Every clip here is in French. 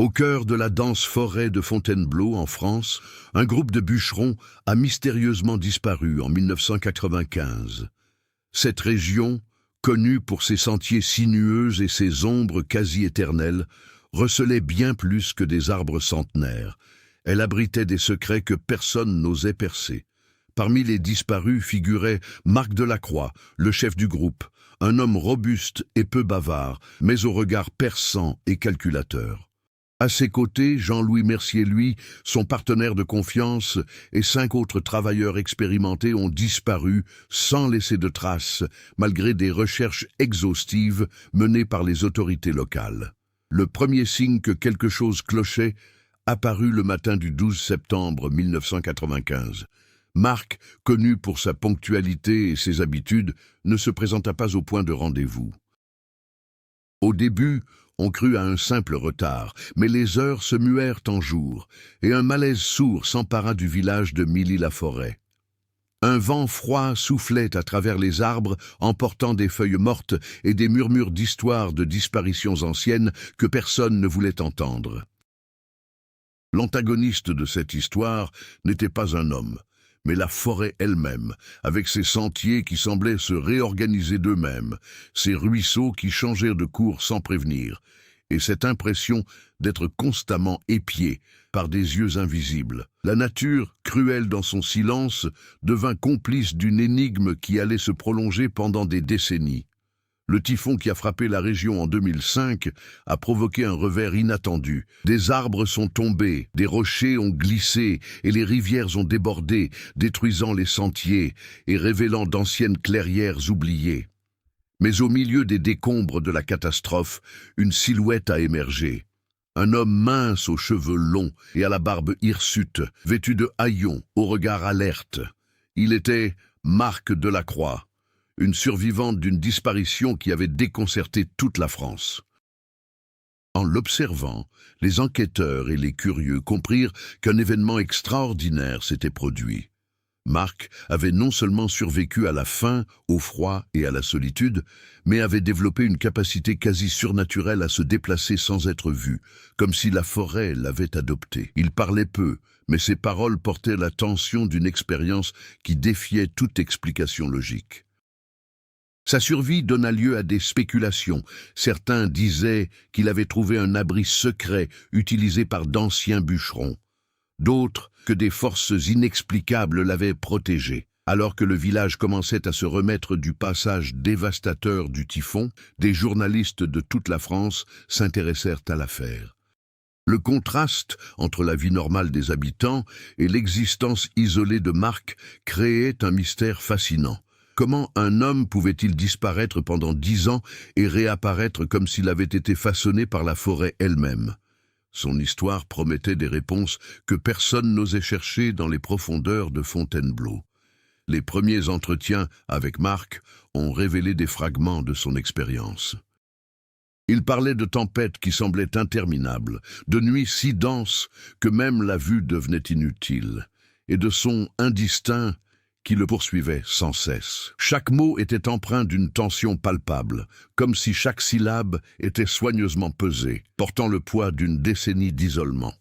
Au cœur de la dense forêt de Fontainebleau, en France, un groupe de bûcherons a mystérieusement disparu en 1995. Cette région, connue pour ses sentiers sinueux et ses ombres quasi éternelles, recelait bien plus que des arbres centenaires. Elle abritait des secrets que personne n'osait percer. Parmi les disparus figurait Marc Delacroix, le chef du groupe, un homme robuste et peu bavard, mais au regard perçant et calculateur. À ses côtés, Jean-Louis Mercier, lui, son partenaire de confiance, et 5 autres travailleurs expérimentés ont disparu sans laisser de traces, malgré des recherches exhaustives menées par les autorités locales. Le premier signe que quelque chose clochait apparut le matin du 12 septembre 1995. Marc, connu pour sa ponctualité et ses habitudes, ne se présenta pas au point de rendez-vous. Au début, on crut à un simple retard, mais les heures se muèrent en jours, et un malaise sourd s'empara du village de Milly-la-Forêt. Un vent froid soufflait à travers les arbres, emportant des feuilles mortes et des murmures d'histoires de disparitions anciennes que personne ne voulait entendre. L'antagoniste de cette histoire n'était pas un homme, mais la forêt elle-même, avec ses sentiers qui semblaient se réorganiser d'eux-mêmes, ses ruisseaux qui changèrent de cours sans prévenir, et cette impression d'être constamment épiée par des yeux invisibles. La nature, cruelle dans son silence, devint complice d'une énigme qui allait se prolonger pendant des décennies. Le typhon qui a frappé la région en 2005 a provoqué un revers inattendu. Des arbres sont tombés, des rochers ont glissé et les rivières ont débordé, détruisant les sentiers et révélant d'anciennes clairières oubliées. Mais au milieu des décombres de la catastrophe, une silhouette a émergé. Un homme mince aux cheveux longs et à la barbe hirsute, vêtu de haillons, au regard alerte. Il était Marc Delacroix, une survivante d'une disparition qui avait déconcerté toute la France. En l'observant, les enquêteurs et les curieux comprirent qu'un événement extraordinaire s'était produit. Marc avait non seulement survécu à la faim, au froid et à la solitude, mais avait développé une capacité quasi surnaturelle à se déplacer sans être vu, comme si la forêt l'avait adopté. Il parlait peu, mais ses paroles portaient la tension d'une expérience qui défiait toute explication logique. Sa survie donna lieu à des spéculations. Certains disaient qu'il avait trouvé un abri secret utilisé par d'anciens bûcherons. D'autres que des forces inexplicables l'avaient protégé. Alors que le village commençait à se remettre du passage dévastateur du typhon, des journalistes de toute la France s'intéressèrent à l'affaire. Le contraste entre la vie normale des habitants et l'existence isolée de Marc créait un mystère fascinant. Comment un homme pouvait-il disparaître pendant 10 ans et réapparaître comme s'il avait été façonné par la forêt elle-même? Son histoire promettait des réponses que personne n'osait chercher dans les profondeurs de Fontainebleau. Les premiers entretiens avec Marc ont révélé des fragments de son expérience. Il parlait de tempêtes qui semblaient interminables, de nuits si denses que même la vue devenait inutile, et de sons indistincts qui le poursuivait sans cesse. Chaque mot était empreint d'une tension palpable, comme si chaque syllabe était soigneusement pesée, portant le poids d'une décennie d'isolement.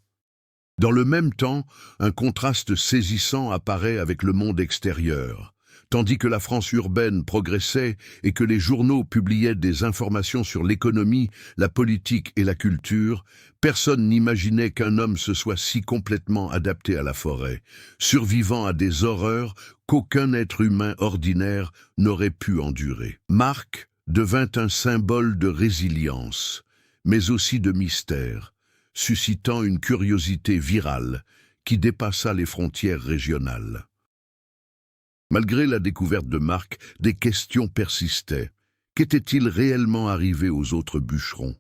Dans le même temps, un contraste saisissant apparaît avec le monde extérieur. Tandis que la France urbaine progressait et que les journaux publiaient des informations sur l'économie, la politique et la culture, personne n'imaginait qu'un homme se soit si complètement adapté à la forêt, survivant à des horreurs qu'aucun être humain ordinaire n'aurait pu endurer. Marc devint un symbole de résilience, mais aussi de mystère, suscitant une curiosité virale qui dépassa les frontières régionales. Malgré la découverte de Marc, des questions persistaient. Qu'était-il réellement arrivé aux autres bûcherons?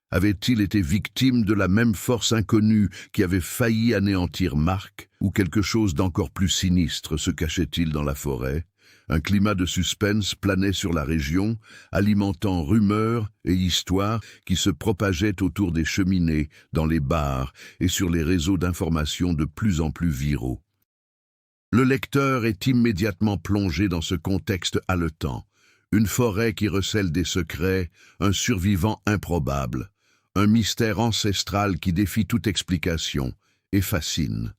Avait-il été victime de la même force inconnue qui avait failli anéantir Marc? Ou quelque chose d'encore plus sinistre se cachait-il dans la forêt? Un climat de suspense planait sur la région, alimentant rumeurs et histoires qui se propageaient autour des cheminées, dans les bars et sur les réseaux d'information de plus en plus viraux. Le lecteur est immédiatement plongé dans ce contexte haletant. Une forêt qui recèle des secrets, un survivant improbable, un mystère ancestral qui défie toute explication et fascine.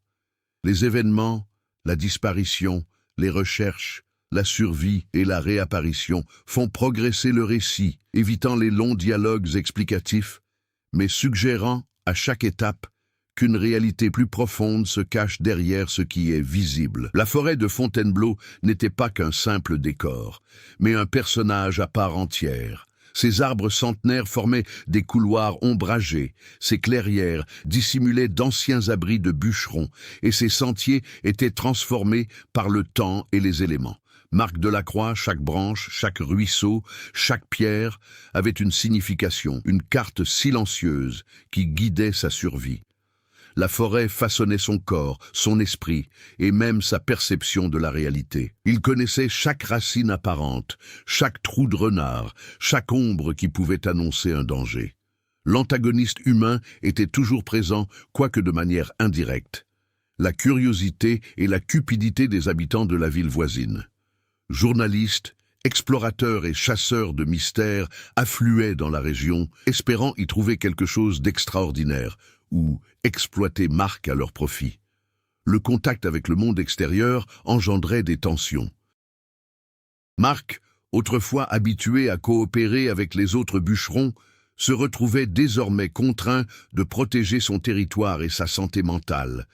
Les événements, la disparition, les recherches, la survie et la réapparition font progresser le récit, évitant les longs dialogues explicatifs, mais suggérant, à chaque étape, qu'une réalité plus profonde se cache derrière ce qui est visible. La forêt de Fontainebleau n'était pas qu'un simple décor, mais un personnage à part entière. Ces arbres centenaires formaient des couloirs ombragés, ces clairières dissimulaient d'anciens abris de bûcherons, et ces sentiers étaient transformés par le temps et les éléments. Marque de la croix, chaque branche, chaque ruisseau, chaque pierre avait une signification, une carte silencieuse qui guidait sa survie. La forêt façonnait son corps, son esprit et même sa perception de la réalité. Il connaissait chaque racine apparente, chaque trou de renard, chaque ombre qui pouvait annoncer un danger. L'antagoniste humain était toujours présent, quoique de manière indirecte. La curiosité et la cupidité des habitants de la ville voisine. Journalistes, explorateurs et chasseurs de mystères affluaient dans la région, espérant y trouver quelque chose d'extraordinaire, ou exploiter Marc à leur profit. Le contact avec le monde extérieur engendrait des tensions. Marc, autrefois habitué à coopérer avec les autres bûcherons, se retrouvait désormais contraint de protéger son territoire et sa santé mentale,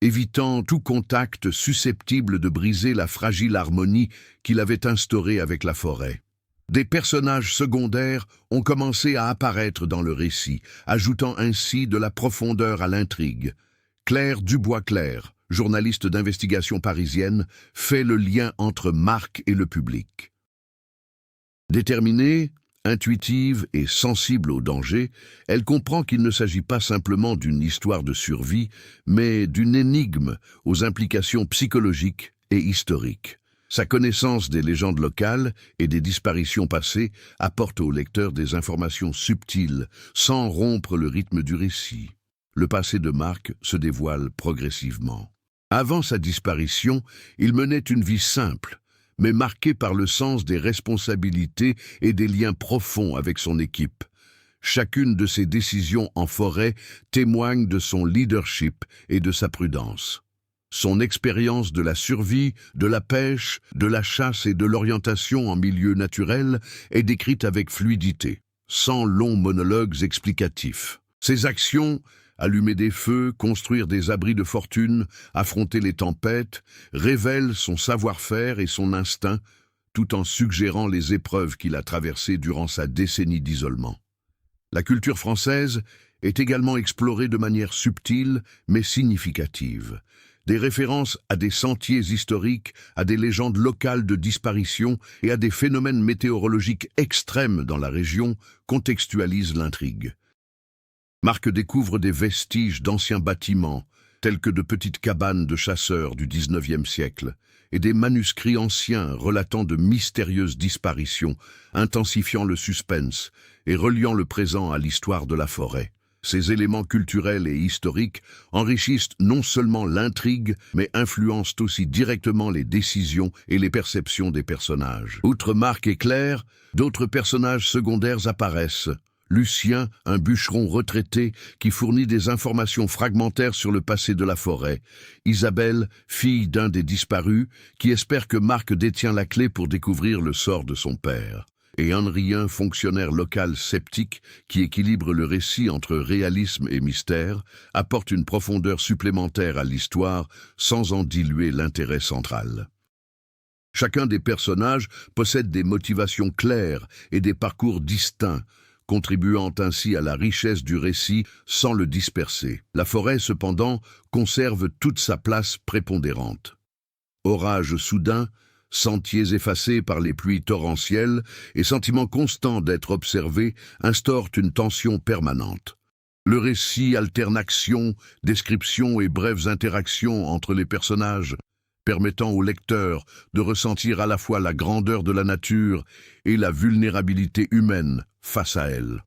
évitant tout contact susceptible de briser la fragile harmonie qu'il avait instaurée avec la forêt. Des personnages secondaires ont commencé à apparaître dans le récit, ajoutant ainsi de la profondeur à l'intrigue. Claire Dubois-Clerc, journaliste d'investigation parisienne, fait le lien entre Marc et le public. Déterminée, intuitive et sensible au danger, elle comprend qu'il ne s'agit pas simplement d'une histoire de survie, mais d'une énigme aux implications psychologiques et historiques. Sa connaissance des légendes locales et des disparitions passées apporte au lecteur des informations subtiles, sans rompre le rythme du récit. Le passé de Marc se dévoile progressivement. Avant sa disparition, il menait une vie simple, mais marquée par le sens des responsabilités et des liens profonds avec son équipe. Chacune de ses décisions en forêt témoigne de son leadership et de sa prudence. Son expérience de la survie, de la pêche, de la chasse et de l'orientation en milieu naturel est décrite avec fluidité, sans longs monologues explicatifs. Ses actions, allumer des feux, construire des abris de fortune, affronter les tempêtes, révèlent son savoir-faire et son instinct, tout en suggérant les épreuves qu'il a traversées durant sa décennie d'isolement. La culture française est également explorée de manière subtile mais significative. Des références à des sentiers historiques, à des légendes locales de disparition et à des phénomènes météorologiques extrêmes dans la région contextualisent l'intrigue. Marc découvre des vestiges d'anciens bâtiments, tels que de petites cabanes de chasseurs du XIXe siècle, et des manuscrits anciens relatant de mystérieuses disparitions, intensifiant le suspense et reliant le présent à l'histoire de la forêt. Ces éléments culturels et historiques enrichissent non seulement l'intrigue, mais influencent aussi directement les décisions et les perceptions des personnages. Outre Marc et Claire, d'autres personnages secondaires apparaissent. Lucien, un bûcheron retraité qui fournit des informations fragmentaires sur le passé de la forêt. Isabelle, fille d'un des disparus, qui espère que Marc détient la clé pour découvrir le sort de son père. Et Henrien, fonctionnaire local sceptique, qui équilibre le récit entre réalisme et mystère, apporte une profondeur supplémentaire à l'histoire sans en diluer l'intérêt central. Chacun des personnages possède des motivations claires et des parcours distincts, contribuant ainsi à la richesse du récit sans le disperser. La forêt, cependant, conserve toute sa place prépondérante. Orages soudains, sentiers effacés par les pluies torrentielles et sentiment constant d'être observé instaurent une tension permanente. Le récit alterne action, description et brèves interactions entre les personnages, permettant au lecteur de ressentir à la fois la grandeur de la nature et la vulnérabilité humaine face à elle.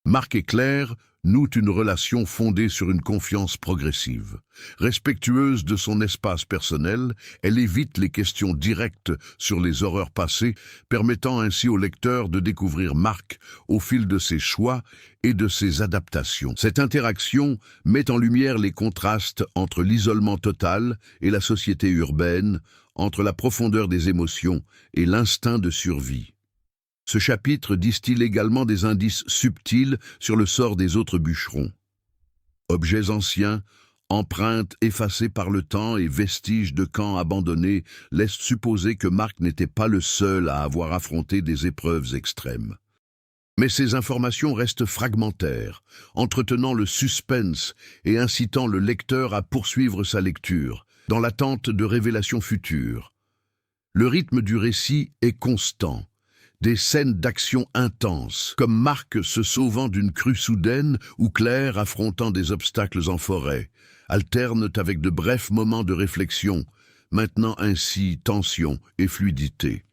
Marc et Claire, noue une relation fondée sur une confiance progressive. Respectueuse de son espace personnel, elle évite les questions directes sur les horreurs passées, permettant ainsi au lecteur de découvrir Mark au fil de ses choix et de ses adaptations. Cette interaction met en lumière les contrastes entre l'isolement total et la société urbaine, entre la profondeur des émotions et l'instinct de survie. Ce chapitre distille également des indices subtils sur le sort des autres bûcherons. Objets anciens, empreintes effacées par le temps et vestiges de camps abandonnés laissent supposer que Mark n'était pas le seul à avoir affronté des épreuves extrêmes. Mais ces informations restent fragmentaires, entretenant le suspense et incitant le lecteur à poursuivre sa lecture, dans l'attente de révélations futures. Le rythme du récit est constant. Des scènes d'action intenses, comme Mark se sauvant d'une crue soudaine ou Claire affrontant des obstacles en forêt, alternent avec de brefs moments de réflexion, maintenant ainsi tension et fluidité.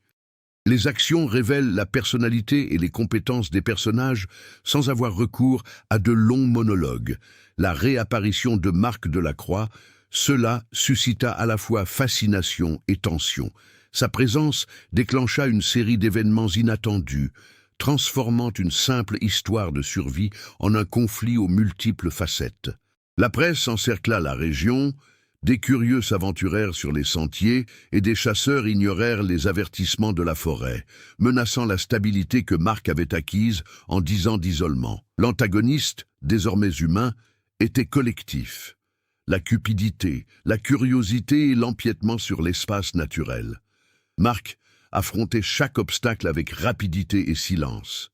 Les actions révèlent la personnalité et les compétences des personnages sans avoir recours à de longs monologues. La réapparition de Marc Delacroix, cela suscita à la fois fascination et tension. Sa présence déclencha une série d'événements inattendus, transformant une simple histoire de survie en un conflit aux multiples facettes. La presse encercla la région, des curieux s'aventurèrent sur les sentiers et des chasseurs ignorèrent les avertissements de la forêt, menaçant la stabilité que Marc avait acquise en 10 ans d'isolement. L'antagoniste, désormais humain, était collectif. La cupidité, la curiosité et l'empiètement sur l'espace naturel. Marc affrontait chaque obstacle avec rapidité et silence.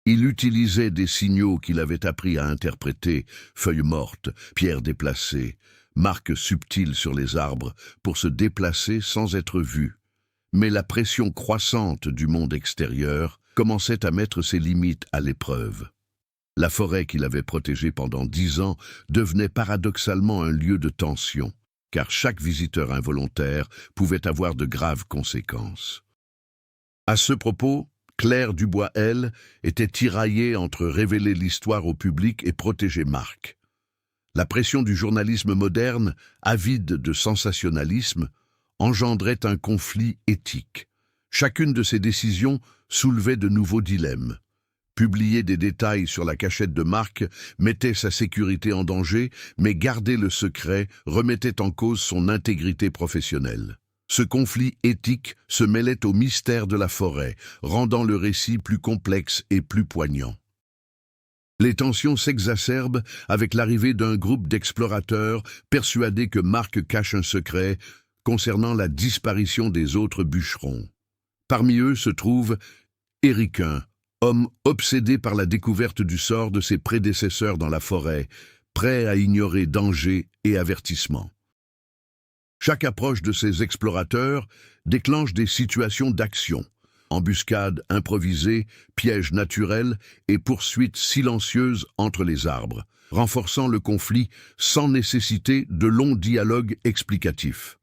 Il utilisait des signaux qu'il avait appris à interpréter, feuilles mortes, pierres déplacées, marques subtiles sur les arbres, pour se déplacer sans être vu. Mais la pression croissante du monde extérieur commençait à mettre ses limites à l'épreuve. La forêt qu'il avait protégée pendant 10 ans devenait paradoxalement un lieu de tension, car chaque visiteur involontaire pouvait avoir de graves conséquences. À ce propos, Claire Dubois, elle, était tiraillée entre révéler l'histoire au public et protéger Marc. La pression du journalisme moderne, avide de sensationnalisme, engendrait un conflit éthique. Chacune de ces décisions soulevait de nouveaux dilemmes. Publier des détails sur la cachette de Marc mettait sa sécurité en danger, mais garder le secret remettait en cause son intégrité professionnelle. Ce conflit éthique se mêlait au mystère de la forêt, rendant le récit plus complexe et plus poignant. Les tensions s'exacerbent avec l'arrivée d'un groupe d'explorateurs persuadés que Marc cache un secret concernant la disparition des autres bûcherons. Parmi eux se trouve Éricain, homme obsédé par la découverte du sort de ses prédécesseurs dans la forêt, prêt à ignorer dangers et avertissements. Chaque approche de ces explorateurs déclenche des situations d'action, embuscades improvisées, pièges naturels et poursuites silencieuses entre les arbres, renforçant le conflit sans nécessiter de longs dialogues explicatifs.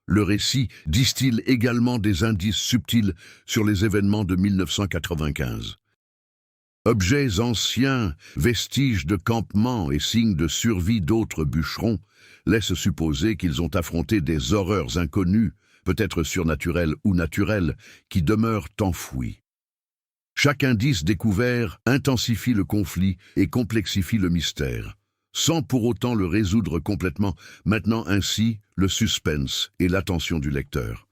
Le récit distille également des indices subtils sur les événements de 1995. Objets anciens, vestiges de campements et signes de survie d'autres bûcherons laissent supposer qu'ils ont affronté des horreurs inconnues, peut-être surnaturelles ou naturelles, qui demeurent enfouies. Chaque indice découvert intensifie le conflit et complexifie le mystère, sans pour autant le résoudre complètement, maintenant ainsi le suspense et l'attention du lecteur.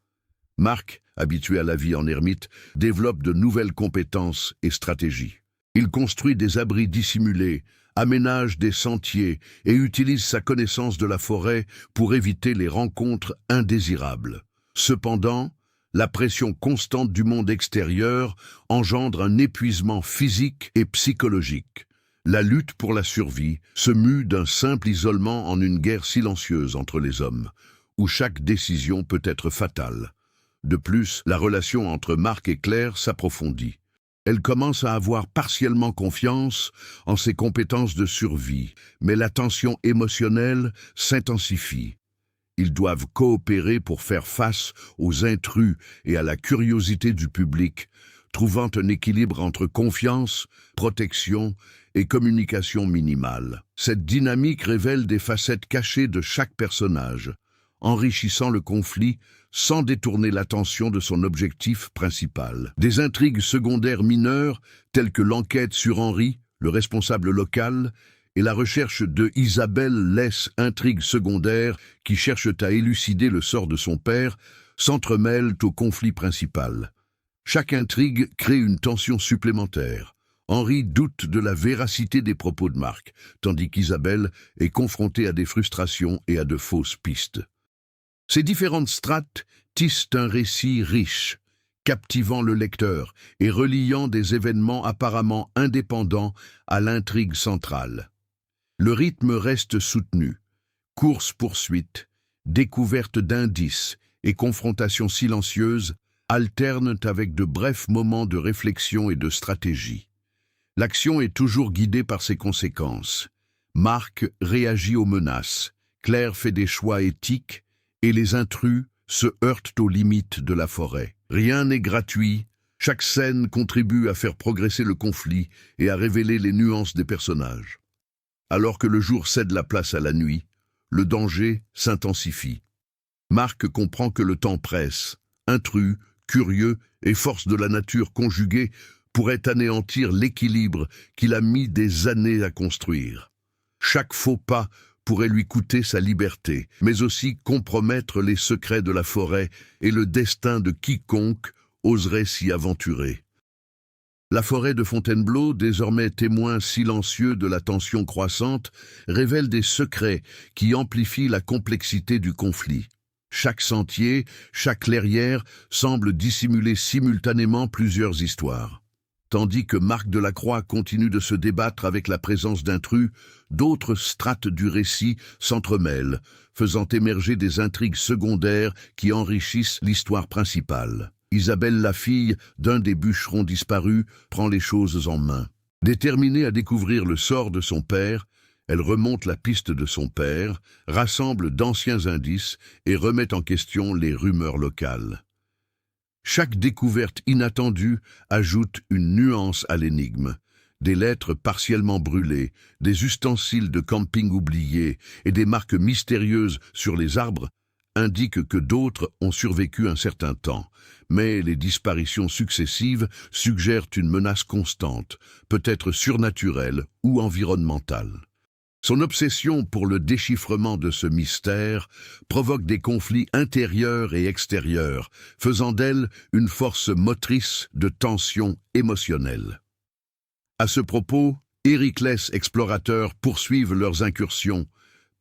Marc, habitué à la vie en ermite, développe de nouvelles compétences et stratégies. Il construit des abris dissimulés, aménage des sentiers et utilise sa connaissance de la forêt pour éviter les rencontres indésirables. Cependant, la pression constante du monde extérieur engendre un épuisement physique et psychologique. La lutte pour la survie se mue d'un simple isolement en une guerre silencieuse entre les hommes, où chaque décision peut être fatale. De plus, la relation entre Marc et Claire s'approfondit. Elle commence à avoir partiellement confiance en ses compétences de survie, mais la tension émotionnelle s'intensifie. Ils doivent coopérer pour faire face aux intrus et à la curiosité du public, trouvant un équilibre entre confiance, protection et communication minimale. Cette dynamique révèle des facettes cachées de chaque personnage, enrichissant le conflit sans détourner l'attention de son objectif principal. Des intrigues secondaires mineures, telles que l'enquête sur Henri, le responsable local, et la recherche de Isabelle laissent intrigues secondaires qui cherchent à élucider le sort de son père, s'entremêlent au conflit principal. Chaque intrigue crée une tension supplémentaire. Henri doute de la véracité des propos de Marc, tandis qu'Isabelle est confrontée à des frustrations et à de fausses pistes. Ces différentes strates tissent un récit riche, captivant le lecteur et reliant des événements apparemment indépendants à l'intrigue centrale. Le rythme reste soutenu. Course-poursuite, découverte d'indices et confrontations silencieuses alternent avec de brefs moments de réflexion et de stratégie. L'action est toujours guidée par ses conséquences. Marc réagit aux menaces, Claire fait des choix éthiques et les intrus se heurtent aux limites de la forêt. Rien n'est gratuit, chaque scène contribue à faire progresser le conflit et à révéler les nuances des personnages. Alors que le jour cède la place à la nuit, le danger s'intensifie. Marc comprend que le temps presse. Intrus, curieux et forces de la nature conjuguées pourraient anéantir l'équilibre qu'il a mis des années à construire. Chaque faux pas pourrait lui coûter sa liberté, mais aussi compromettre les secrets de la forêt et le destin de quiconque oserait s'y aventurer. La forêt de Fontainebleau, désormais témoin silencieux de la tension croissante, révèle des secrets qui amplifient la complexité du conflit. Chaque sentier, chaque clairière semble dissimuler simultanément plusieurs histoires. Tandis que Marc Delacroix continue de se débattre avec la présence d'intrus, d'autres strates du récit s'entremêlent, faisant émerger des intrigues secondaires qui enrichissent l'histoire principale. Isabelle, la fille d'un des bûcherons disparus, prend les choses en main. Déterminée à découvrir le sort de son père, elle remonte la piste de son père, rassemble d'anciens indices et remet en question les rumeurs locales. Chaque découverte inattendue ajoute une nuance à l'énigme. Des lettres partiellement brûlées, des ustensiles de camping oubliés et des marques mystérieuses sur les arbres indiquent que d'autres ont survécu un certain temps. Mais les disparitions successives suggèrent une menace constante, peut-être surnaturelle ou environnementale. Son obsession pour le déchiffrement de ce mystère provoque des conflits intérieurs et extérieurs, faisant d'elle une force motrice de tension émotionnelle. À ce propos, Hériclès explorateurs poursuivent leurs incursions,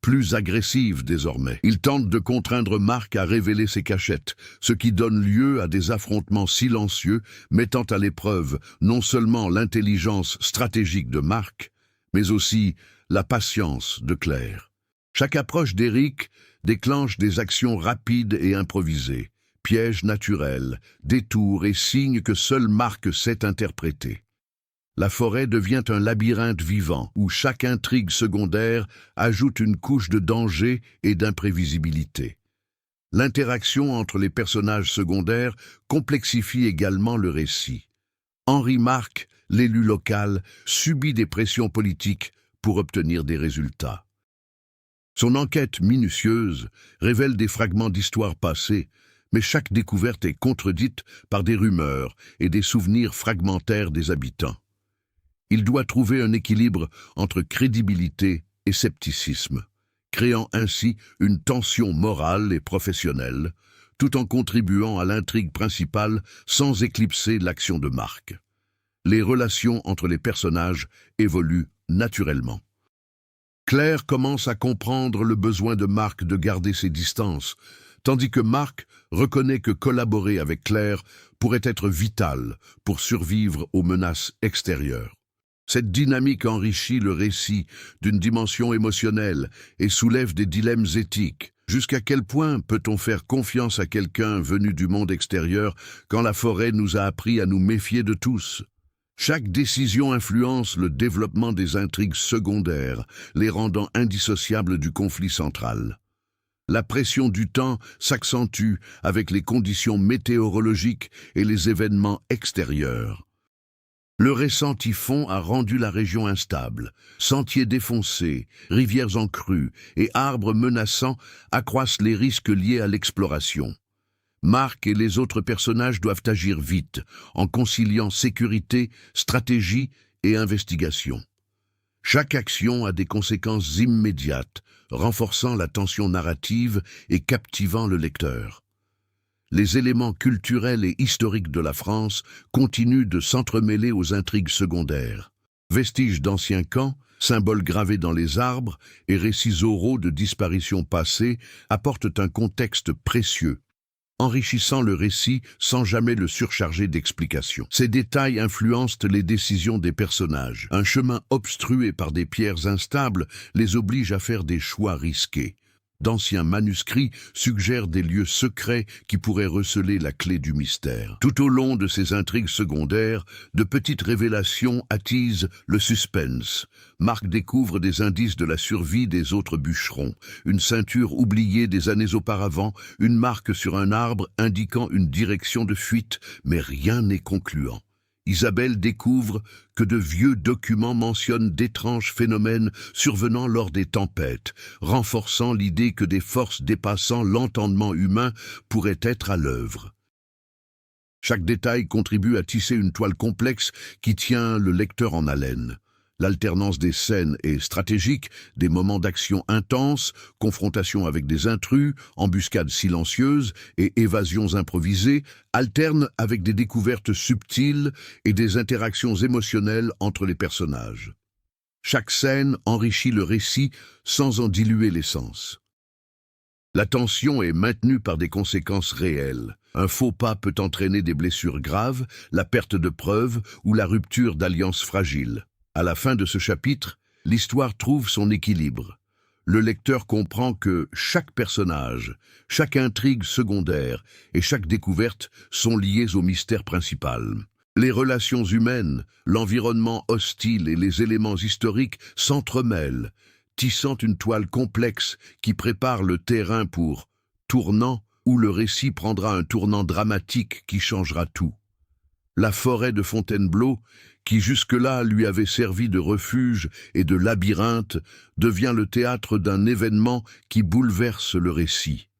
plus agressives désormais. Ils tentent de contraindre Marc à révéler ses cachettes, ce qui donne lieu à des affrontements silencieux mettant à l'épreuve non seulement l'intelligence stratégique de Marc, mais aussi la patience de Claire. Chaque approche d'Éric déclenche des actions rapides et improvisées, pièges naturels, détours et signes que seul Marc sait interpréter. La forêt devient un labyrinthe vivant où chaque intrigue secondaire ajoute une couche de danger et d'imprévisibilité. L'interaction entre les personnages secondaires complexifie également le récit. Henri Marc, l'élu local, subit des pressions politiques pour obtenir des résultats. Son enquête minutieuse révèle des fragments d'histoire passée, mais chaque découverte est contredite par des rumeurs et des souvenirs fragmentaires des habitants. Il doit trouver un équilibre entre crédibilité et scepticisme, créant ainsi une tension morale et professionnelle, tout en contribuant à l'intrigue principale sans éclipser l'action de Marc. Les relations entre les personnages évoluent naturellement. Claire commence à comprendre le besoin de Marc de garder ses distances, tandis que Marc reconnaît que collaborer avec Claire pourrait être vital pour survivre aux menaces extérieures. Cette dynamique enrichit le récit d'une dimension émotionnelle et soulève des dilemmes éthiques. Jusqu'à quel point peut-on faire confiance à quelqu'un venu du monde extérieur quand la forêt nous a appris à nous méfier de tous ? Chaque décision influence le développement des intrigues secondaires, les rendant indissociables du conflit central. La pression du temps s'accentue avec les conditions météorologiques et les événements extérieurs. Le récent typhon a rendu la région instable. Sentiers défoncés, rivières en crue et arbres menaçants accroissent les risques liés à l'exploration. Mark et les autres personnages doivent agir vite, en conciliant sécurité, stratégie et investigation. Chaque action a des conséquences immédiates, renforçant la tension narrative et captivant le lecteur. Les éléments culturels et historiques de la France continuent de s'entremêler aux intrigues secondaires. Vestiges d'anciens camps, symboles gravés dans les arbres et récits oraux de disparitions passées apportent un contexte précieux, enrichissant le récit sans jamais le surcharger d'explications. Ces détails influencent les décisions des personnages. Un chemin obstrué par des pierres instables les oblige à faire des choix risqués. D'anciens manuscrits suggèrent des lieux secrets qui pourraient receler la clé du mystère. Tout au long de ces intrigues secondaires, de petites révélations attisent le suspense. Mark découvre des indices de la survie des autres bûcherons, une ceinture oubliée des années auparavant, une marque sur un arbre indiquant une direction de fuite, mais rien n'est concluant. Isabelle découvre que de vieux documents mentionnent d'étranges phénomènes survenant lors des tempêtes, renforçant l'idée que des forces dépassant l'entendement humain pourraient être à l'œuvre. Chaque détail contribue à tisser une toile complexe qui tient le lecteur en haleine. L'alternance des scènes est stratégique, des moments d'action intenses, confrontations avec des intrus, embuscades silencieuses et évasions improvisées, alternent avec des découvertes subtiles et des interactions émotionnelles entre les personnages. Chaque scène enrichit le récit sans en diluer l'essence. La tension est maintenue par des conséquences réelles. Un faux pas peut entraîner des blessures graves, la perte de preuves ou la rupture d'alliances fragiles. À la fin de ce chapitre, l'histoire trouve son équilibre. Le lecteur comprend que chaque personnage, chaque intrigue secondaire et chaque découverte sont liées au mystère principal. Les relations humaines, l'environnement hostile et les éléments historiques s'entremêlent, tissant une toile complexe qui prépare le terrain pour tournant où le récit prendra un tournant dramatique qui changera tout. La forêt de Fontainebleau, qui jusque-là lui avait servi de refuge et de labyrinthe, devient le théâtre d'un événement qui bouleverse le récit.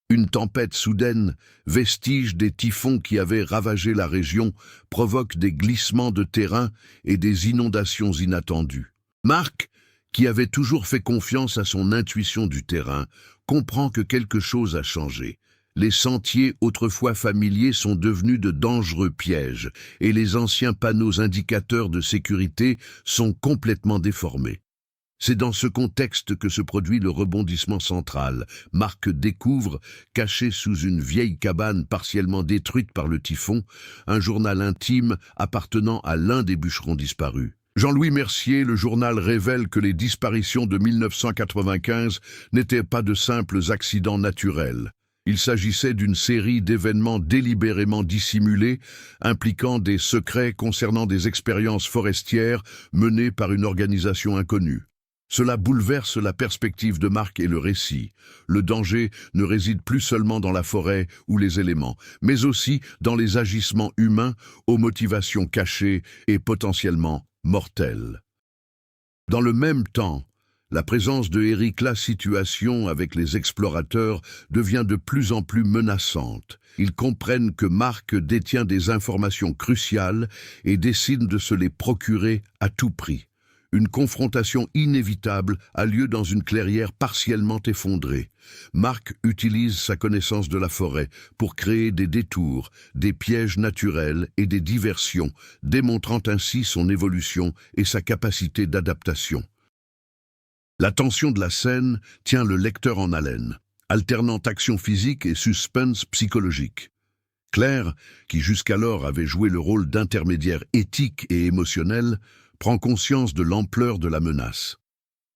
Une tempête soudaine, vestige des typhons qui avaient ravagé la région, provoque des glissements de terrain et des inondations inattendues. Mark, qui avait toujours fait confiance à son intuition du terrain, comprend que quelque chose a changé. Les sentiers autrefois familiers sont devenus de dangereux pièges et les anciens panneaux indicateurs de sécurité sont complètement déformés. C'est dans ce contexte que se produit le rebondissement central. Mark découvre, caché sous une vieille cabane partiellement détruite par le typhon, un journal intime appartenant à l'un des bûcherons disparus. Jean-Louis Mercier, le journal révèle que les disparitions de 1995 n'étaient pas de simples accidents naturels. Il s'agissait d'une série d'événements délibérément dissimulés, impliquant des secrets concernant des expériences forestières menées par une organisation inconnue. Cela bouleverse la perspective de Mark et le récit. Le danger ne réside plus seulement dans la forêt ou les éléments, mais aussi dans les agissements humains aux motivations cachées et potentiellement mortelles. Dans le même temps, la présence de Eric, la situation avec les explorateurs devient de plus en plus menaçante. Ils comprennent que Mark détient des informations cruciales et décident de se les procurer à tout prix. Une confrontation inévitable a lieu dans une clairière partiellement effondrée. Mark utilise sa connaissance de la forêt pour créer des détours, des pièges naturels et des diversions, démontrant ainsi son évolution et sa capacité d'adaptation. La tension de la scène tient le lecteur en haleine, alternant action physique et suspense psychologique. Claire, qui jusqu'alors avait joué le rôle d'intermédiaire éthique et émotionnel, prend conscience de l'ampleur de la menace.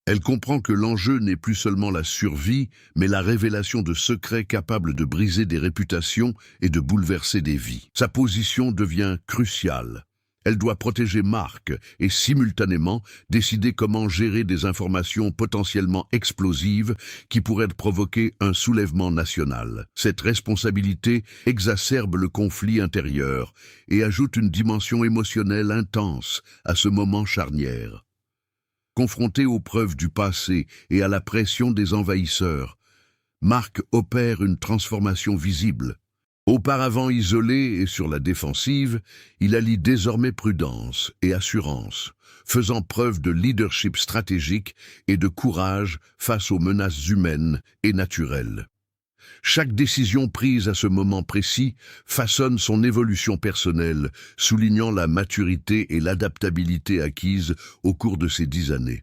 Elle comprend que l'enjeu n'est plus seulement la survie, mais la révélation de secrets capables de briser des réputations et de bouleverser des vies. Sa position devient cruciale. Elle doit protéger Mark et simultanément décider comment gérer des informations potentiellement explosives qui pourraient provoquer un soulèvement national. Cette responsabilité exacerbe le conflit intérieur et ajoute une dimension émotionnelle intense à ce moment charnière. Confronté aux preuves du passé et à la pression des envahisseurs, Mark opère une transformation visible. Auparavant isolé et sur la défensive, il allie désormais prudence et assurance, faisant preuve de leadership stratégique et de courage face aux menaces humaines et naturelles. Chaque décision prise à ce moment précis façonne son évolution personnelle, soulignant la maturité et l'adaptabilité acquises au cours de ces 10 années.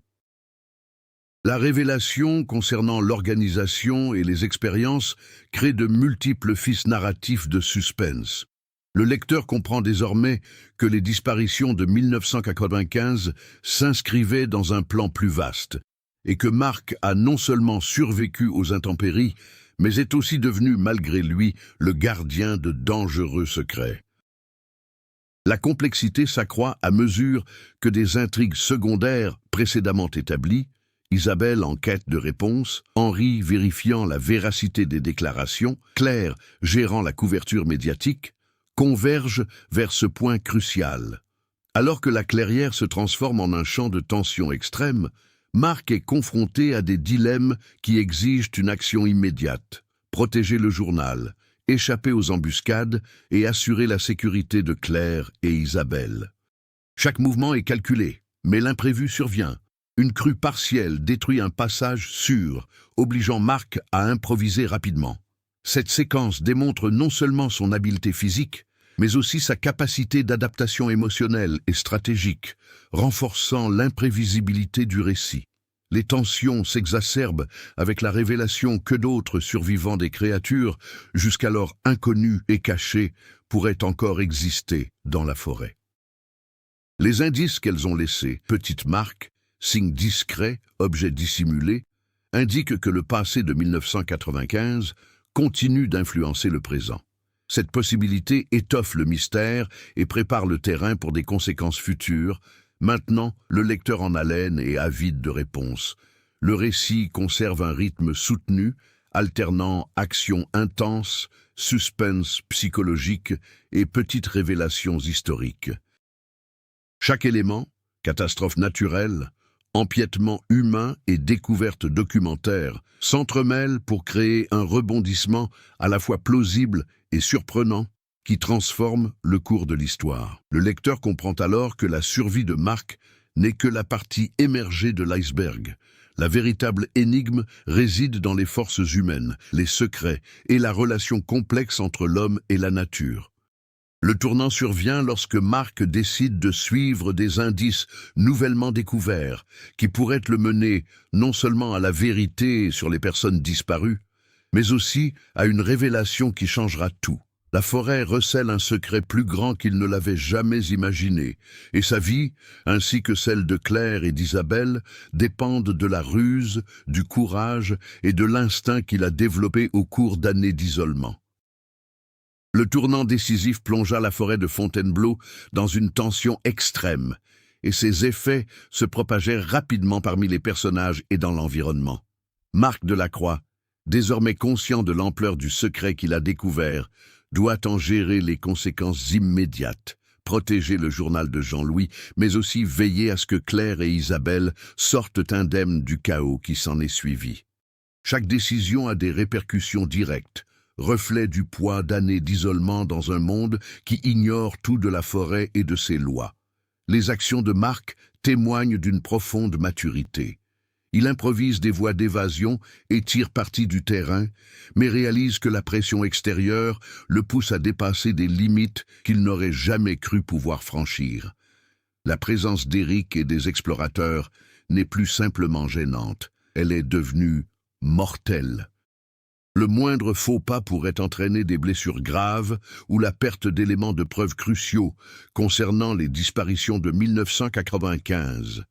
La révélation concernant l'organisation et les expériences crée de multiples fils narratifs de suspense. Le lecteur comprend désormais que les disparitions de 1995 s'inscrivaient dans un plan plus vaste, et que Mark a non seulement survécu aux intempéries, mais est aussi devenu, malgré lui, le gardien de dangereux secrets. La complexité s'accroît à mesure que des intrigues secondaires précédemment établies, Isabelle en quête de réponse, Henri vérifiant la véracité des déclarations, Claire gérant la couverture médiatique, convergent vers ce point crucial. Alors que la clairière se transforme en un champ de tension extrême, Mark est confronté à des dilemmes qui exigent une action immédiate. Protéger le journal, échapper aux embuscades et assurer la sécurité de Claire et Isabelle. Chaque mouvement est calculé, mais l'imprévu survient. Une crue partielle détruit un passage sûr, obligeant Mark à improviser rapidement. Cette séquence démontre non seulement son habileté physique, mais aussi sa capacité d'adaptation émotionnelle et stratégique, renforçant l'imprévisibilité du récit. Les tensions s'exacerbent avec la révélation que d'autres survivants des créatures, jusqu'alors inconnues et cachées, pourraient encore exister dans la forêt. Les indices qu'elles ont laissés, petites marques, signes discrets, objets dissimulés, indiquent que le passé de 1995 continue d'influencer le présent. Cette possibilité étoffe le mystère et prépare le terrain pour des conséquences futures. Maintenant, le lecteur en haleine est avide de réponses. Le récit conserve un rythme soutenu, alternant action intense, suspense psychologique et petites révélations historiques. Chaque élément, catastrophe naturelle, empiètement humain et découverte documentaire, s'entremêlent pour créer un rebondissement à la fois plausible et surprenant qui transforme le cours de l'histoire. Le lecteur comprend alors que la survie de Mark n'est que la partie émergée de l'iceberg. La véritable énigme réside dans les forces humaines, les secrets et la relation complexe entre l'homme et la nature. Le tournant survient lorsque Mark décide de suivre des indices nouvellement découverts qui pourraient le mener non seulement à la vérité sur les personnes disparues, mais aussi à une révélation qui changera tout. La forêt recèle un secret plus grand qu'il ne l'avait jamais imaginé, et sa vie, ainsi que celle de Claire et d'Isabelle, dépendent de la ruse, du courage et de l'instinct qu'il a développé au cours d'années d'isolement. Le tournant décisif plongea la forêt de Fontainebleau dans une tension extrême, et ses effets se propagèrent rapidement parmi les personnages et dans l'environnement. Marc Delacroix, désormais conscient de l'ampleur du secret qu'il a découvert, doit en gérer les conséquences immédiates, protéger le journal de Jean-Louis, mais aussi veiller à ce que Claire et Isabelle sortent indemnes du chaos qui s'en est suivi. Chaque décision a des répercussions directes, reflet du poids d'années d'isolement dans un monde qui ignore tout de la forêt et de ses lois. Les actions de Marc témoignent d'une profonde maturité. Il improvise des voies d'évasion et tire parti du terrain, mais réalise que la pression extérieure le pousse à dépasser des limites qu'il n'aurait jamais cru pouvoir franchir. La présence d'Éric et des explorateurs n'est plus simplement gênante, elle est devenue mortelle. Le moindre faux pas pourrait entraîner des blessures graves ou la perte d'éléments de preuves cruciaux concernant les disparitions de 1995.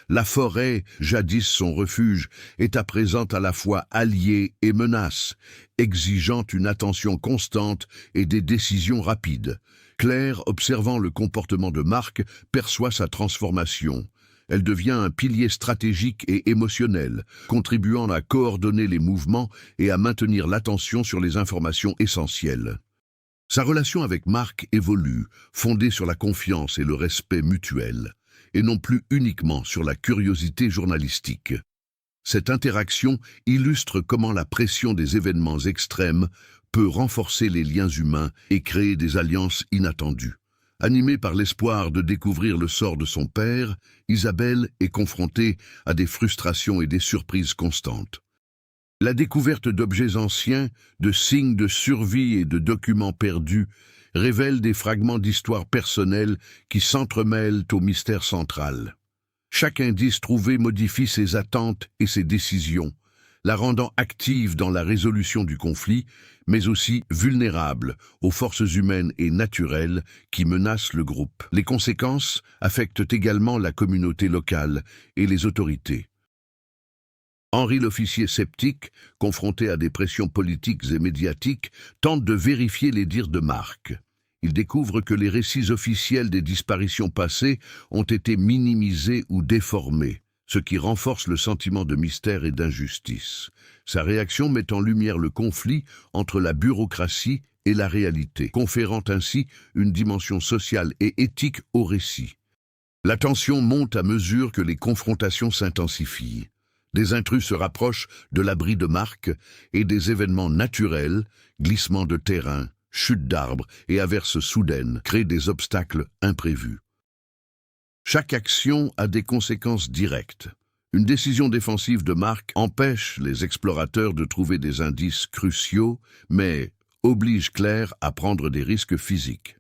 La forêt, jadis son refuge, est à présent à la fois alliée et menace, exigeant une attention constante et des décisions rapides. Claire, observant le comportement de Marc, perçoit sa transformation. Elle devient un pilier stratégique et émotionnel, contribuant à coordonner les mouvements et à maintenir l'attention sur les informations essentielles. Sa relation avec Marc évolue, fondée sur la confiance et le respect mutuel, et non plus uniquement sur la curiosité journalistique. Cette interaction illustre comment la pression des événements extrêmes peut renforcer les liens humains et créer des alliances inattendues. Animée par l'espoir de découvrir le sort de son père, Isabelle est confrontée à des frustrations et des surprises constantes. La découverte d'objets anciens, de signes de survie et de documents perdus révèle des fragments d'histoire personnelle qui s'entremêlent au mystère central. Chaque indice trouvé modifie ses attentes et ses décisions, la rendant active dans la résolution du conflit, mais aussi vulnérable aux forces humaines et naturelles qui menacent le groupe. Les conséquences affectent également la communauté locale et les autorités. Henri l'officier sceptique, confronté à des pressions politiques et médiatiques, tente de vérifier les dires de Marc. Il découvre que les récits officiels des disparitions passées ont été minimisés ou déformés, ce qui renforce le sentiment de mystère et d'injustice. Sa réaction met en lumière le conflit entre la bureaucratie et la réalité, conférant ainsi une dimension sociale et éthique au récit. La tension monte à mesure que les confrontations s'intensifient. Des intrus se rapprochent de l'abri de Marc et des événements naturels, glissements de terrain, chutes d'arbres et averses soudaines créent des obstacles imprévus. Chaque action a des conséquences directes. Une décision défensive de Marc empêche les explorateurs de trouver des indices cruciaux, mais oblige Claire à prendre des risques physiques.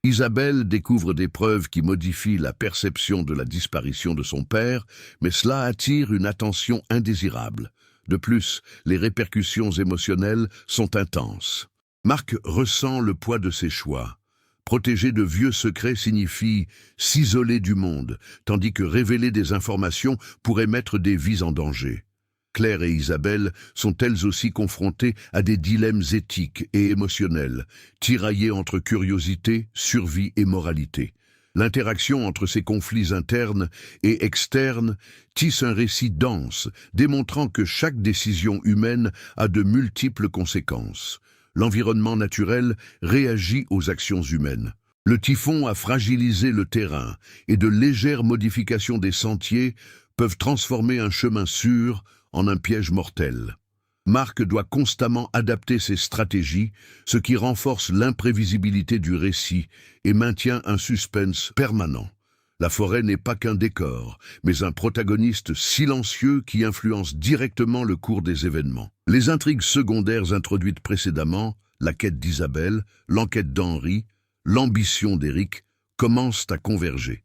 Isabelle découvre des preuves qui modifient la perception de la disparition de son père, mais cela attire une attention indésirable. De plus, les répercussions émotionnelles sont intenses. Marc ressent le poids de ses choix. Protéger de vieux secrets signifie s'isoler du monde, tandis que révéler des informations pourrait mettre des vies en danger. Claire et Isabelle sont elles aussi confrontées à des dilemmes éthiques et émotionnels, tiraillées entre curiosité, survie et moralité. L'interaction entre ces conflits internes et externes tisse un récit dense, démontrant que chaque décision humaine a de multiples conséquences. L'environnement naturel réagit aux actions humaines. Le typhon a fragilisé le terrain et de légères modifications des sentiers peuvent transformer un chemin sûr en un piège mortel. Marc doit constamment adapter ses stratégies, ce qui renforce l'imprévisibilité du récit et maintient un suspense permanent. La forêt n'est pas qu'un décor, mais un protagoniste silencieux qui influence directement le cours des événements. Les intrigues secondaires introduites précédemment, la quête d'Isabelle, l'enquête d'Henri, l'ambition d'Éric, commencent à converger.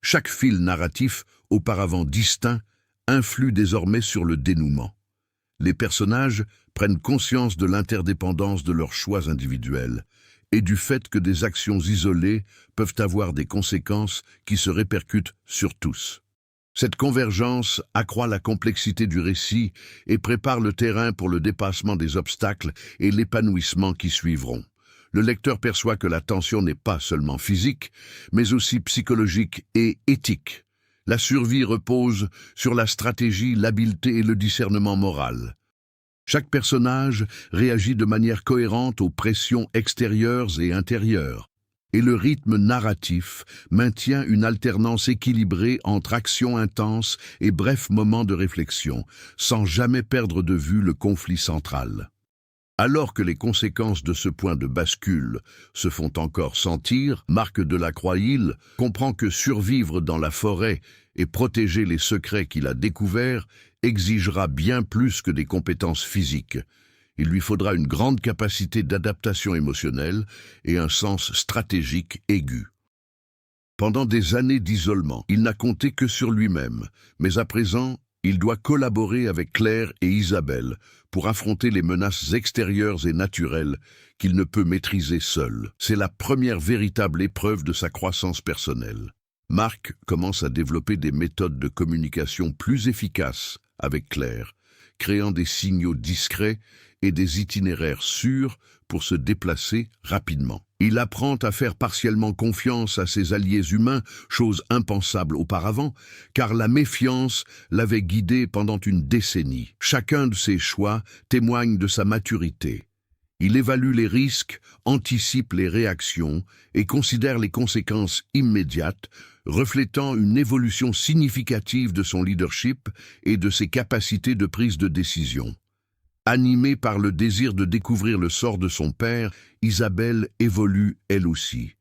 Chaque fil narratif, auparavant distinct, influe désormais sur le dénouement. Les personnages prennent conscience de l'interdépendance de leurs choix individuels et du fait que des actions isolées peuvent avoir des conséquences qui se répercutent sur tous. Cette convergence accroît la complexité du récit et prépare le terrain pour le dépassement des obstacles et l'épanouissement qui suivront. Le lecteur perçoit que la tension n'est pas seulement physique, mais aussi psychologique et éthique. La survie repose sur la stratégie, l'habileté et le discernement moral. Chaque personnage réagit de manière cohérente aux pressions extérieures et intérieures, et le rythme narratif maintient une alternance équilibrée entre actions intenses et brefs moments de réflexion, sans jamais perdre de vue le conflit central. Alors que les conséquences de ce point de bascule se font encore sentir, Marc Delacroix-Hille comprend que survivre dans la forêt et protéger les secrets qu'il a découverts exigera bien plus que des compétences physiques. Il lui faudra une grande capacité d'adaptation émotionnelle et un sens stratégique aigu. Pendant des années d'isolement, il n'a compté que sur lui-même, mais à présent, il doit collaborer avec Claire et Isabelle pour affronter les menaces extérieures et naturelles qu'il ne peut maîtriser seul. C'est la première véritable épreuve de sa croissance personnelle. Marc commence à développer des méthodes de communication plus efficaces avec Claire, créant des signaux discrets et des itinéraires sûrs pour se déplacer rapidement. Il apprend à faire partiellement confiance à ses alliés humains, chose impensable auparavant, car la méfiance l'avait guidé pendant une décennie. Chacun de ses choix témoigne de sa maturité. Il évalue les risques, anticipe les réactions et considère les conséquences immédiates, reflétant une évolution significative de son leadership et de ses capacités de prise de décision. Animée par le désir de découvrir le sort de son père, Isabelle évolue elle aussi.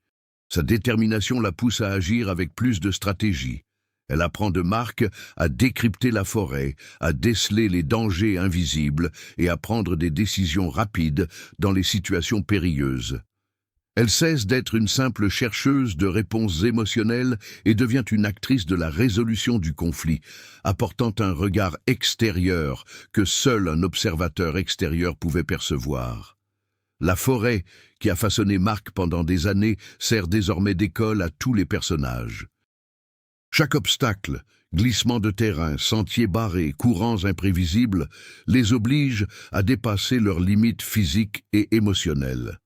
Sa détermination la pousse à agir avec plus de stratégie. Elle apprend de Marc à décrypter la forêt, à déceler les dangers invisibles et à prendre des décisions rapides dans les situations périlleuses. Elle cesse d'être une simple chercheuse de réponses émotionnelles et devient une actrice de la résolution du conflit, apportant un regard extérieur que seul un observateur extérieur pouvait percevoir. La forêt, qui a façonné Marc pendant des années, sert désormais d'école à tous les personnages. Chaque obstacle, glissement de terrain, sentiers barrés, courants imprévisibles, les oblige à dépasser leurs limites physiques et émotionnelles.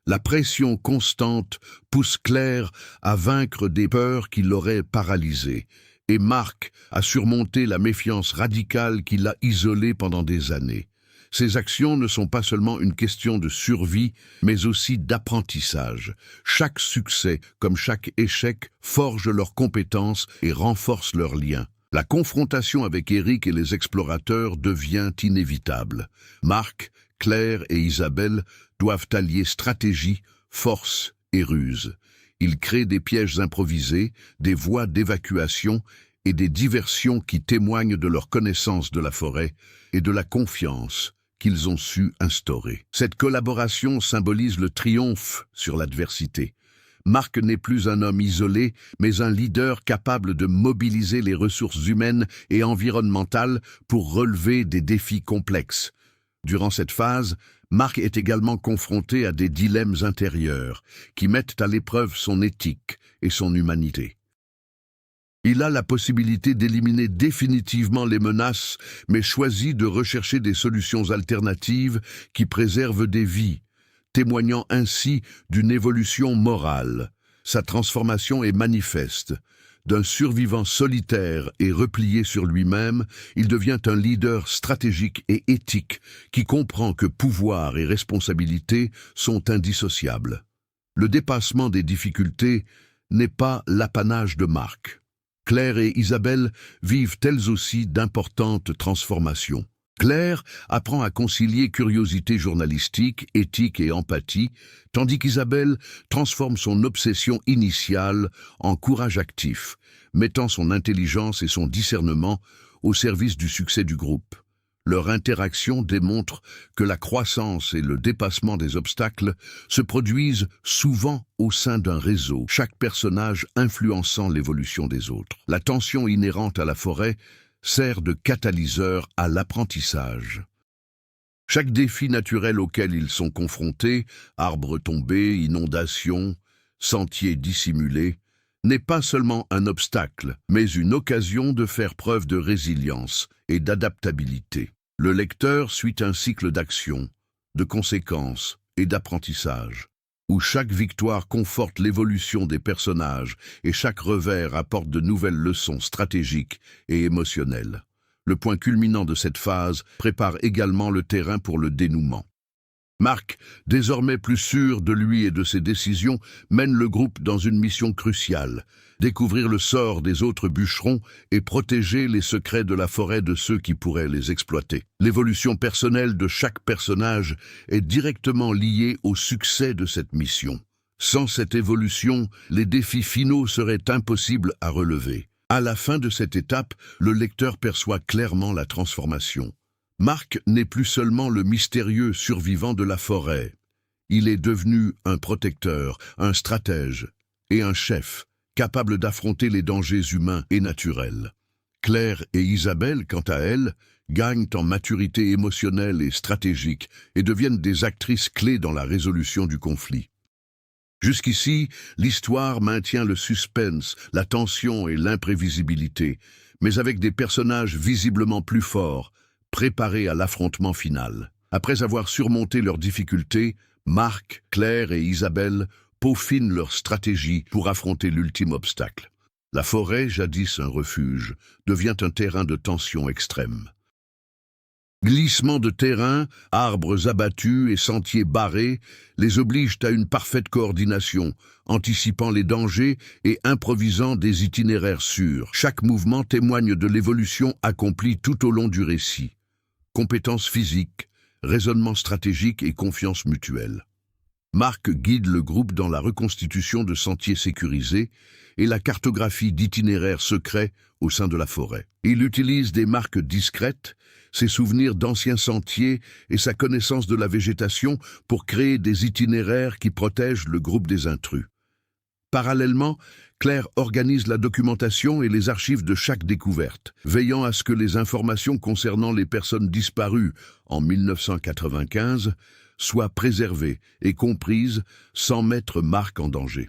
La pression constante pousse Claire à vaincre des peurs qui l'auraient paralysée, et Marc à surmonter la méfiance radicale qui l'a isolé pendant des années. Ces actions ne sont pas seulement une question de survie, mais aussi d'apprentissage. Chaque succès, comme chaque échec, forge leurs compétences et renforce leurs liens. La confrontation avec Eric et les explorateurs devient inévitable. Marc, Claire et Isabelle doivent allier stratégie, force et ruse. Ils créent des pièges improvisés, des voies d'évacuation et des diversions qui témoignent de leur connaissance de la forêt et de la confiance qu'ils ont su instaurer. Cette collaboration symbolise le triomphe sur l'adversité. Marc n'est plus un homme isolé, mais un leader capable de mobiliser les ressources humaines et environnementales pour relever des défis complexes. Durant cette phase, Marc est également confronté à des dilemmes intérieurs qui mettent à l'épreuve son éthique et son humanité. Il a la possibilité d'éliminer définitivement les menaces, mais choisit de rechercher des solutions alternatives qui préservent des vies, témoignant ainsi d'une évolution morale. Sa transformation est manifeste. D'un survivant solitaire et replié sur lui-même, il devient un leader stratégique et éthique qui comprend que pouvoir et responsabilité sont indissociables. Le dépassement des difficultés n'est pas l'apanage de Marc. Claire et Isabelle vivent elles aussi d'importantes transformations. Claire apprend à concilier curiosité journalistique, éthique et empathie, tandis qu'Isabelle transforme son obsession initiale en courage actif, mettant son intelligence et son discernement au service du succès du groupe. Leur interaction démontre que la croissance et le dépassement des obstacles se produisent souvent au sein d'un réseau, chaque personnage influençant l'évolution des autres. La tension inhérente à la forêt sert de catalyseur à l'apprentissage. Chaque défi naturel auquel ils sont confrontés, arbres tombés, inondations, sentiers dissimulés, n'est pas seulement un obstacle, mais une occasion de faire preuve de résilience et d'adaptabilité. Le lecteur suit un cycle d'action, de conséquences et d'apprentissage, où chaque victoire conforte l'évolution des personnages et chaque revers apporte de nouvelles leçons stratégiques et émotionnelles. Le point culminant de cette phase prépare également le terrain pour le dénouement. Marc, désormais plus sûr de lui et de ses décisions, mène le groupe dans une mission cruciale, découvrir le sort des autres bûcherons et protéger les secrets de la forêt de ceux qui pourraient les exploiter. L'évolution personnelle de chaque personnage est directement liée au succès de cette mission. Sans cette évolution, les défis finaux seraient impossibles à relever. À la fin de cette étape, le lecteur perçoit clairement la transformation. Marc n'est plus seulement le mystérieux survivant de la forêt. Il est devenu un protecteur, un stratège et un chef, capable d'affronter les dangers humains et naturels. Claire et Isabelle, quant à elles, gagnent en maturité émotionnelle et stratégique et deviennent des actrices clés dans la résolution du conflit. Jusqu'ici, l'histoire maintient le suspense, la tension et l'imprévisibilité, mais avec des personnages visiblement plus forts, préparés à l'affrontement final. Après avoir surmonté leurs difficultés, Marc, Claire et Isabelle peaufinent leur stratégie pour affronter l'ultime obstacle. La forêt, jadis un refuge, devient un terrain de tension extrême. Glissements de terrain, arbres abattus et sentiers barrés les obligent à une parfaite coordination, anticipant les dangers et improvisant des itinéraires sûrs. Chaque mouvement témoigne de l'évolution accomplie tout au long du récit. Compétences physiques, raisonnement stratégique et confiance mutuelle. Marc guide le groupe dans la reconstitution de sentiers sécurisés et la cartographie d'itinéraires secrets au sein de la forêt. Il utilise des marques discrètes, ses souvenirs d'anciens sentiers et sa connaissance de la végétation pour créer des itinéraires qui protègent le groupe des intrus. Parallèlement, Claire organise la documentation et les archives de chaque découverte, veillant à ce que les informations concernant les personnes disparues en 1995 soient préservées et comprises sans mettre Marc en danger.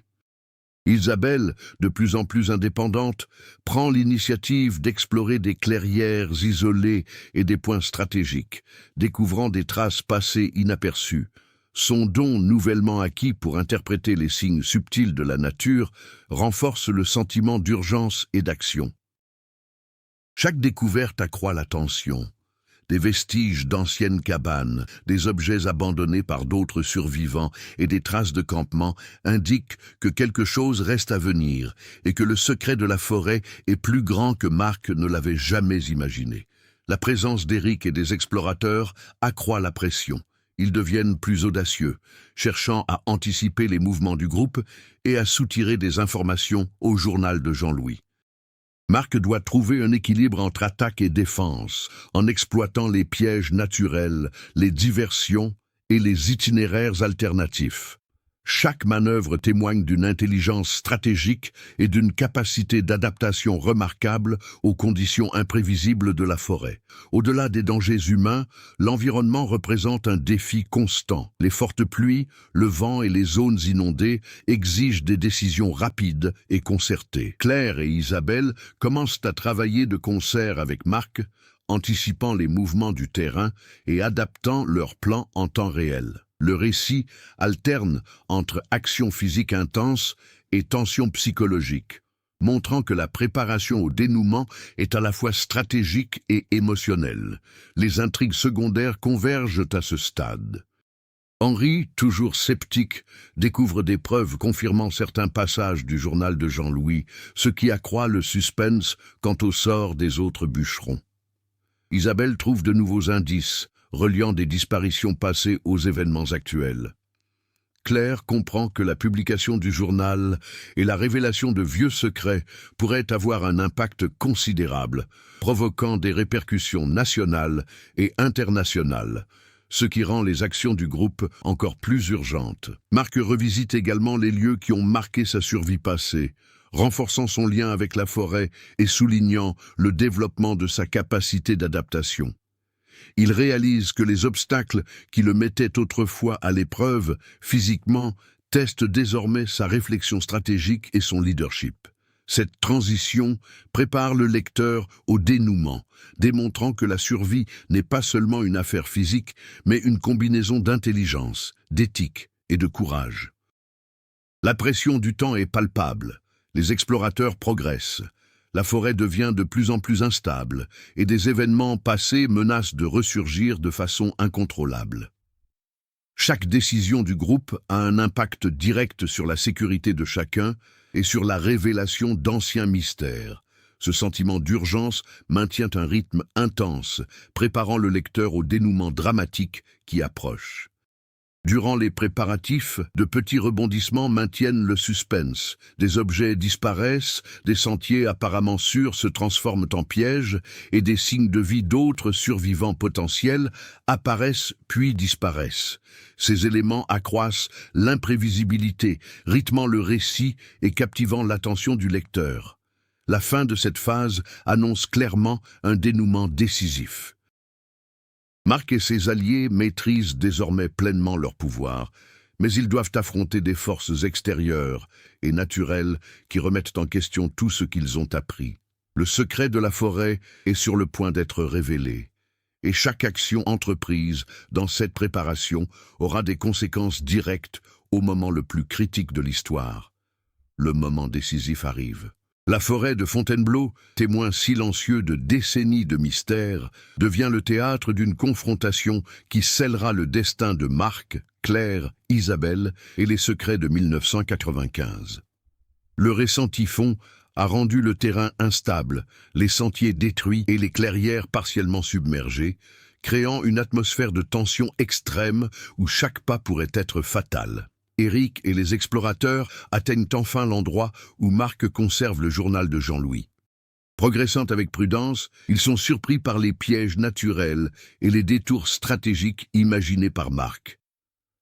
Isabelle, de plus en plus indépendante, prend l'initiative d'explorer des clairières isolées et des points stratégiques, découvrant des traces passées inaperçues. Son don nouvellement acquis pour interpréter les signes subtils de la nature renforce le sentiment d'urgence et d'action. Chaque découverte accroît la tension. Des vestiges d'anciennes cabanes, des objets abandonnés par d'autres survivants et des traces de campement indiquent que quelque chose reste à venir et que le secret de la forêt est plus grand que Marc ne l'avait jamais imaginé. La présence d'Éric et des explorateurs accroît la pression. Ils deviennent plus audacieux, cherchant à anticiper les mouvements du groupe et à soutirer des informations au journal de Jean-Louis. Marc doit trouver un équilibre entre attaque et défense, en exploitant les pièges naturels, les diversions et les itinéraires alternatifs. Chaque manœuvre témoigne d'une intelligence stratégique et d'une capacité d'adaptation remarquable aux conditions imprévisibles de la forêt. Au-delà des dangers humains, l'environnement représente un défi constant. Les fortes pluies, le vent et les zones inondées exigent des décisions rapides et concertées. Claire et Isabelle commencent à travailler de concert avec Marc, anticipant les mouvements du terrain et adaptant leurs plans en temps réel. Le récit alterne entre action physique intense et tension psychologique, montrant que la préparation au dénouement est à la fois stratégique et émotionnelle. Les intrigues secondaires convergent à ce stade. Henri, toujours sceptique, découvre des preuves confirmant certains passages du journal de Jean-Louis, ce qui accroît le suspense quant au sort des autres bûcherons. Isabelle trouve de nouveaux indices, reliant des disparitions passées aux événements actuels. Claire comprend que la publication du journal et la révélation de vieux secrets pourraient avoir un impact considérable, provoquant des répercussions nationales et internationales, ce qui rend les actions du groupe encore plus urgentes. Marc revisite également les lieux qui ont marqué sa survie passée, renforçant son lien avec la forêt et soulignant le développement de sa capacité d'adaptation. Il réalise que les obstacles qui le mettaient autrefois à l'épreuve physiquement testent désormais sa réflexion stratégique et son leadership. Cette transition prépare le lecteur au dénouement, démontrant que la survie n'est pas seulement une affaire physique, mais une combinaison d'intelligence, d'éthique et de courage. La pression du temps est palpable. Les explorateurs progressent. La forêt devient de plus en plus instable et des événements passés menacent de ressurgir de façon incontrôlable. Chaque décision du groupe a un impact direct sur la sécurité de chacun et sur la révélation d'anciens mystères. Ce sentiment d'urgence maintient un rythme intense, préparant le lecteur au dénouement dramatique qui approche. Durant les préparatifs, de petits rebondissements maintiennent le suspense. Des objets disparaissent, des sentiers apparemment sûrs se transforment en pièges et des signes de vie d'autres survivants potentiels apparaissent puis disparaissent. Ces éléments accroissent l'imprévisibilité, rythmant le récit et captivant l'attention du lecteur. La fin de cette phase annonce clairement un dénouement décisif. Marc et ses alliés maîtrisent désormais pleinement leur pouvoir, mais ils doivent affronter des forces extérieures et naturelles qui remettent en question tout ce qu'ils ont appris. Le secret de la forêt est sur le point d'être révélé. Et chaque action entreprise dans cette préparation aura des conséquences directes au moment le plus critique de l'histoire. Le moment décisif arrive. La forêt de Fontainebleau, témoin silencieux de décennies de mystère, devient le théâtre d'une confrontation qui scellera le destin de Marc, Claire, Isabelle et les secrets de 1995. Le récent typhon a rendu le terrain instable, les sentiers détruits et les clairières partiellement submergées, créant une atmosphère de tension extrême où chaque pas pourrait être fatal. Éric et les explorateurs atteignent enfin l'endroit où Marc conserve le journal de Jean-Louis. Progressant avec prudence, ils sont surpris par les pièges naturels et les détours stratégiques imaginés par Marc.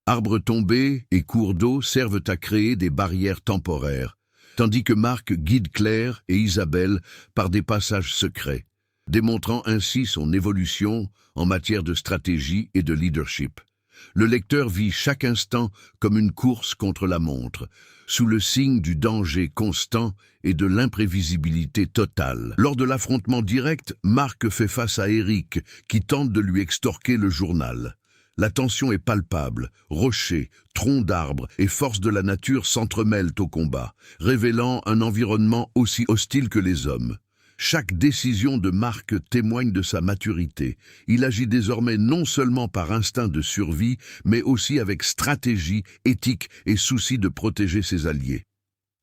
Arbres tombés et cours d'eau servent à créer des barrières temporaires, tandis que Marc guide Claire et Isabelle par des passages secrets, démontrant ainsi son évolution en matière de stratégie et de leadership. Le lecteur vit chaque instant comme une course contre la montre, sous le signe du danger constant et de l'imprévisibilité totale. Lors de l'affrontement direct, Marc fait face à Éric, qui tente de lui extorquer le journal. La tension est palpable, rochers, troncs d'arbres et forces de la nature s'entremêlent au combat, révélant un environnement aussi hostile que les hommes. Chaque décision de Marc témoigne de sa maturité. Il agit désormais non seulement par instinct de survie, mais aussi avec stratégie, éthique et souci de protéger ses alliés.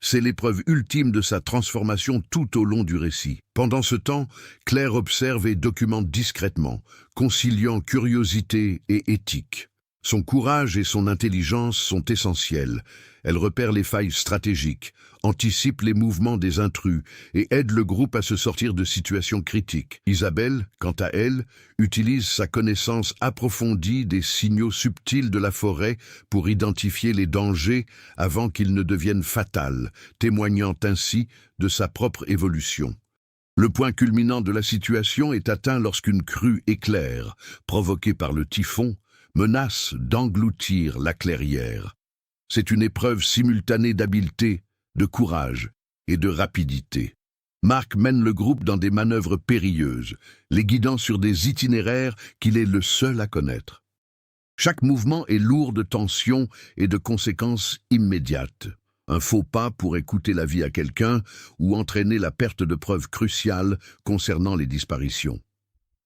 C'est l'épreuve ultime de sa transformation tout au long du récit. Pendant ce temps, Claire observe et documente discrètement, conciliant curiosité et éthique. Son courage et son intelligence sont essentiels. Elle repère les failles stratégiques, anticipe les mouvements des intrus et aide le groupe à se sortir de situations critiques. Isabelle, quant à elle, utilise sa connaissance approfondie des signaux subtils de la forêt pour identifier les dangers avant qu'ils ne deviennent fatals, témoignant ainsi de sa propre évolution. Le point culminant de la situation est atteint lorsqu'une crue éclair, provoquée par le typhon, menace d'engloutir la clairière. C'est une épreuve simultanée d'habileté, de courage et de rapidité. Marc mène le groupe dans des manœuvres périlleuses, les guidant sur des itinéraires qu'il est le seul à connaître. Chaque mouvement est lourd de tensions et de conséquences immédiates. Un faux pas pourrait coûter la vie à quelqu'un ou entraîner la perte de preuves cruciales concernant les disparitions.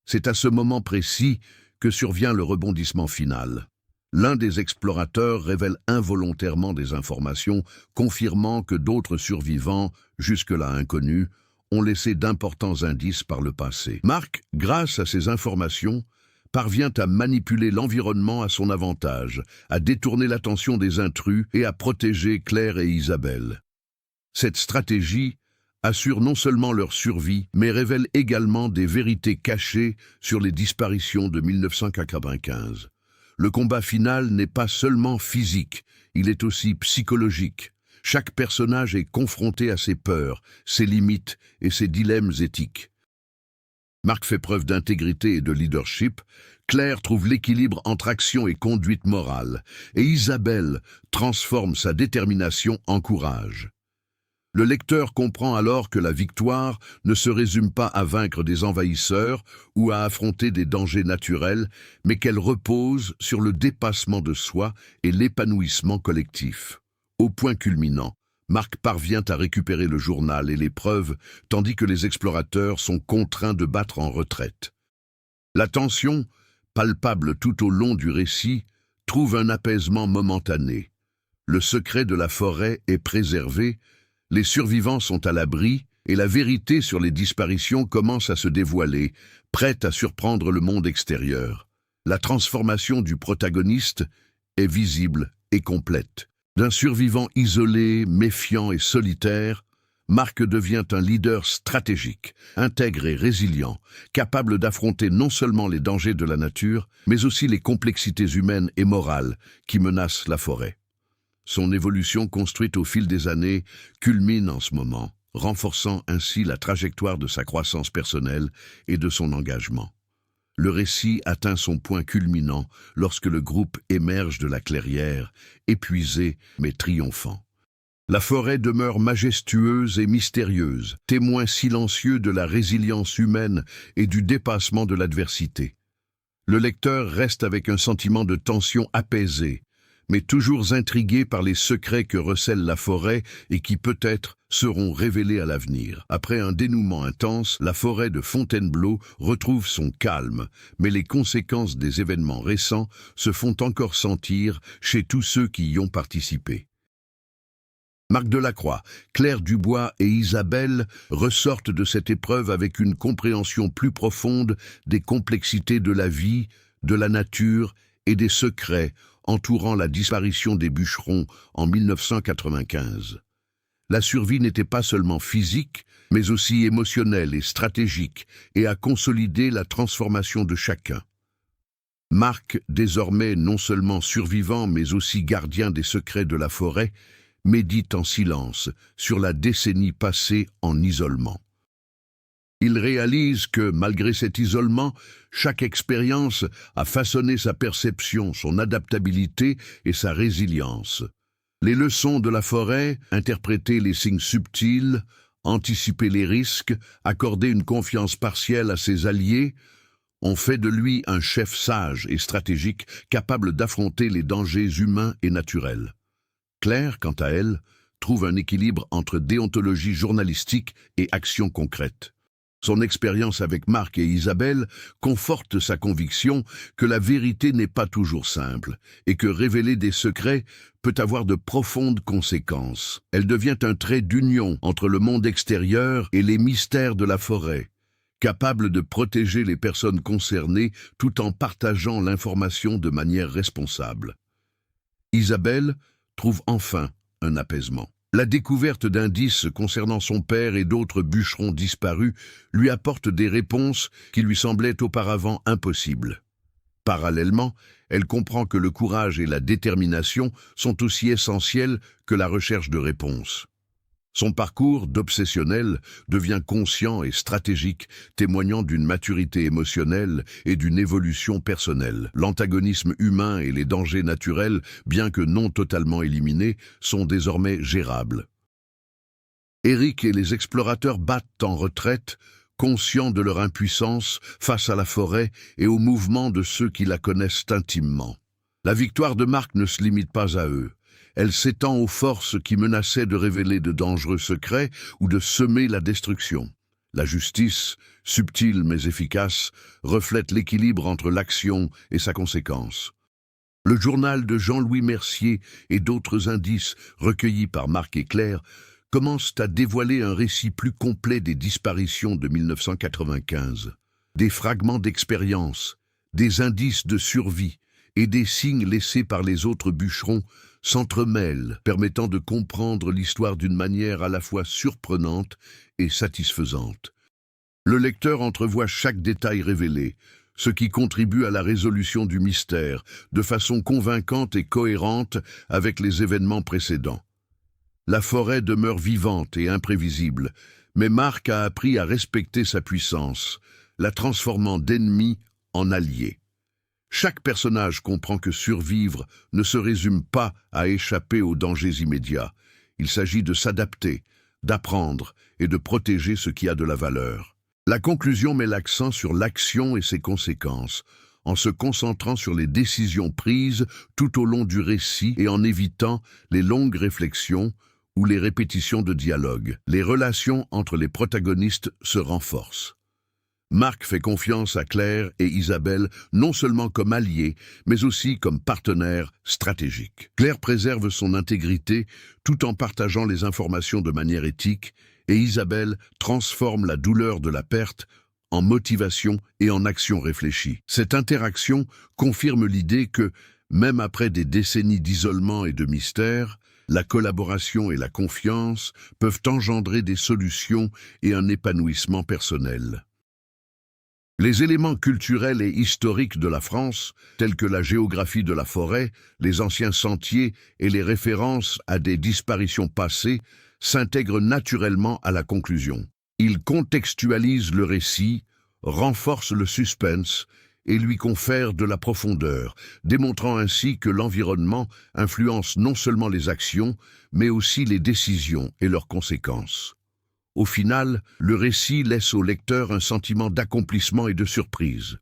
C'est à ce moment précis que survient le rebondissement final. L'un des explorateurs révèle involontairement des informations confirmant que d'autres survivants, jusque-là inconnus, ont laissé d'importants indices par le passé. Marc, grâce à ces informations, parvient à manipuler l'environnement à son avantage, à détourner l'attention des intrus et à protéger Claire et Isabelle. Cette stratégie assure non seulement leur survie, mais révèle également des vérités cachées sur les disparitions de 1995. Le combat final n'est pas seulement physique, il est aussi psychologique. Chaque personnage est confronté à ses peurs, ses limites et ses dilemmes éthiques. Marc fait preuve d'intégrité et de leadership, Claire trouve l'équilibre entre action et conduite morale, et Isabelle transforme sa détermination en courage. Le lecteur comprend alors que la victoire ne se résume pas à vaincre des envahisseurs ou à affronter des dangers naturels, mais qu'elle repose sur le dépassement de soi et l'épanouissement collectif. Au point culminant, Marc parvient à récupérer le journal et les preuves, tandis que les explorateurs sont contraints de battre en retraite. La tension, palpable tout au long du récit, trouve un apaisement momentané. Le secret de la forêt est préservé, les survivants sont à l'abri et la vérité sur les disparitions commence à se dévoiler, prête à surprendre le monde extérieur. La transformation du protagoniste est visible et complète. D'un survivant isolé, méfiant et solitaire, Marc devient un leader stratégique, intègre et résilient, capable d'affronter non seulement les dangers de la nature, mais aussi les complexités humaines et morales qui menacent la forêt. Son évolution construite au fil des années culmine en ce moment, renforçant ainsi la trajectoire de sa croissance personnelle et de son engagement. Le récit atteint son point culminant lorsque le groupe émerge de la clairière, épuisé mais triomphant. La forêt demeure majestueuse et mystérieuse, témoin silencieux de la résilience humaine et du dépassement de l'adversité. Le lecteur reste avec un sentiment de tension apaisé, mais toujours intrigué par les secrets que recèle la forêt et qui peut-être seront révélés à l'avenir. Après un dénouement intense, la forêt de Fontainebleau retrouve son calme, mais les conséquences des événements récents se font encore sentir chez tous ceux qui y ont participé. Marc Delacroix, Claire Dubois et Isabelle ressortent de cette épreuve avec une compréhension plus profonde des complexités de la vie, de la nature et des secrets entourant la disparition des bûcherons en 1995. La survie n'était pas seulement physique, mais aussi émotionnelle et stratégique, et a consolidé la transformation de chacun. Marc, désormais non seulement survivant mais aussi gardien des secrets de la forêt, médite en silence sur la décennie passée en isolement. Il réalise que, malgré cet isolement, chaque expérience a façonné sa perception, son adaptabilité et sa résilience. Les leçons de la forêt, interpréter les signes subtils, anticiper les risques, accorder une confiance partielle à ses alliés, ont fait de lui un chef sage et stratégique capable d'affronter les dangers humains et naturels. Claire, quant à elle, trouve un équilibre entre déontologie journalistique et action concrète. Son expérience avec Marc et Isabelle conforte sa conviction que la vérité n'est pas toujours simple et que révéler des secrets peut avoir de profondes conséquences. Elle devient un trait d'union entre le monde extérieur et les mystères de la forêt, capable de protéger les personnes concernées tout en partageant l'information de manière responsable. Isabelle trouve enfin un apaisement. La découverte d'indices concernant son père et d'autres bûcherons disparus lui apporte des réponses qui lui semblaient auparavant impossibles. Parallèlement, elle comprend que le courage et la détermination sont aussi essentiels que la recherche de réponses. Son parcours d'obsessionnel devient conscient et stratégique, témoignant d'une maturité émotionnelle et d'une évolution personnelle. L'antagonisme humain et les dangers naturels, bien que non totalement éliminés, sont désormais gérables. Eric et les explorateurs battent en retraite, conscients de leur impuissance face à la forêt et au mouvement de ceux qui la connaissent intimement. La victoire de Marc ne se limite pas à eux. Elle s'étend aux forces qui menaçaient de révéler de dangereux secrets ou de semer la destruction. La justice, subtile mais efficace, reflète l'équilibre entre l'action et sa conséquence. Le journal de Jean-Louis Mercier et d'autres indices recueillis par Marc et Claire commencent à dévoiler un récit plus complet des disparitions de 1995. Des fragments d'expérience, des indices de survie et des signes laissés par les autres bûcherons s'entremêlent, permettant de comprendre l'histoire d'une manière à la fois surprenante et satisfaisante. Le lecteur entrevoit chaque détail révélé, ce qui contribue à la résolution du mystère, de façon convaincante et cohérente avec les événements précédents. La forêt demeure vivante et imprévisible, mais Marc a appris à respecter sa puissance, la transformant d'ennemi en allié. Chaque personnage comprend que survivre ne se résume pas à échapper aux dangers immédiats. Il s'agit de s'adapter, d'apprendre et de protéger ce qui a de la valeur. La conclusion met l'accent sur l'action et ses conséquences, en se concentrant sur les décisions prises tout au long du récit et en évitant les longues réflexions ou les répétitions de dialogue. Les relations entre les protagonistes se renforcent. Marc fait confiance à Claire et Isabelle non seulement comme alliés, mais aussi comme partenaires stratégiques. Claire préserve son intégrité tout en partageant les informations de manière éthique, et Isabelle transforme la douleur de la perte en motivation et en action réfléchie. Cette interaction confirme l'idée que, même après des décennies d'isolement et de mystère, la collaboration et la confiance peuvent engendrer des solutions et un épanouissement personnel. Les éléments culturels et historiques de la France, tels que la géographie de la forêt, les anciens sentiers et les références à des disparitions passées, s'intègrent naturellement à la conclusion. Ils contextualisent le récit, renforcent le suspense et lui confère de la profondeur, démontrant ainsi que l'environnement influence non seulement les actions, mais aussi les décisions et leurs conséquences. Au final, le récit laisse au lecteur un sentiment d'accomplissement et de surprise.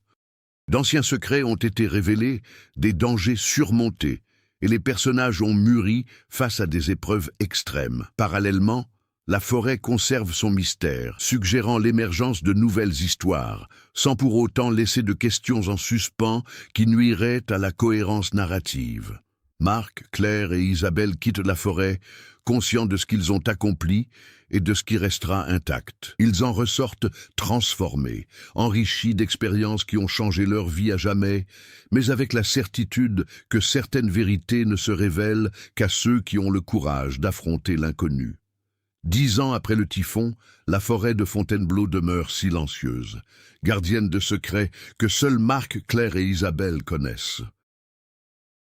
D'anciens secrets ont été révélés, des dangers surmontés, et les personnages ont mûri face à des épreuves extrêmes. Parallèlement, la forêt conserve son mystère, suggérant l'émergence de nouvelles histoires, sans pour autant laisser de questions en suspens qui nuiraient à la cohérence narrative. Marc, Claire et Isabelle quittent la forêt, conscients de ce qu'ils ont accompli et de ce qui restera intact. Ils en ressortent transformés, enrichis d'expériences qui ont changé leur vie à jamais, mais avec la certitude que certaines vérités ne se révèlent qu'à ceux qui ont le courage d'affronter l'inconnu. 10 ans après le typhon, la forêt de Fontainebleau demeure silencieuse, gardienne de secrets que seuls Marc, Claire et Isabelle connaissent.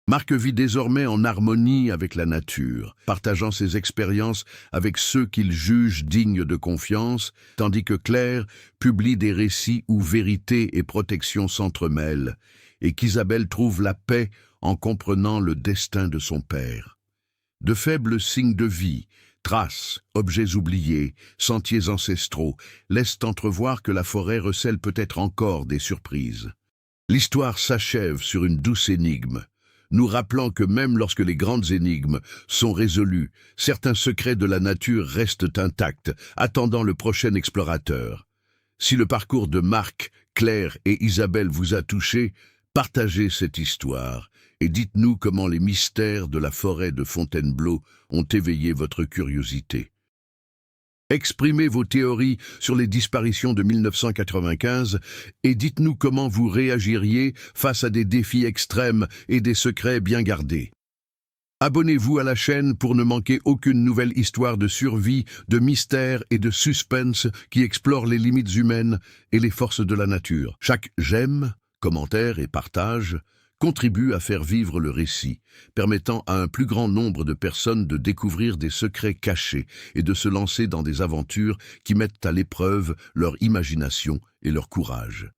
Marc vit désormais en harmonie avec la nature, partageant ses expériences avec ceux qu'il juge dignes de confiance, tandis que Claire publie des récits où vérité et protection s'entremêlent, et qu'Isabelle trouve la paix en comprenant le destin de son père. De faibles signes de vie, traces, objets oubliés, sentiers ancestraux, laissent entrevoir que la forêt recèle peut-être encore des surprises. L'histoire s'achève sur une douce énigme, nous rappelant que même lorsque les grandes énigmes sont résolues, certains secrets de la nature restent intacts, attendant le prochain explorateur. Si le parcours de Marc, Claire et Isabelle vous a touché, partagez cette histoire et dites-nous comment les mystères de la forêt de Fontainebleau ont éveillé votre curiosité. Exprimez vos théories sur les disparitions de 1995 et dites-nous comment vous réagiriez face à des défis extrêmes et des secrets bien gardés. Abonnez-vous à la chaîne pour ne manquer aucune nouvelle histoire de survie, de mystère et de suspense qui explore les limites humaines et les forces de la nature. Chaque j'aime, commentaire et partage contribue à faire vivre le récit, permettant à un plus grand nombre de personnes de découvrir des secrets cachés et de se lancer dans des aventures qui mettent à l'épreuve leur imagination et leur courage.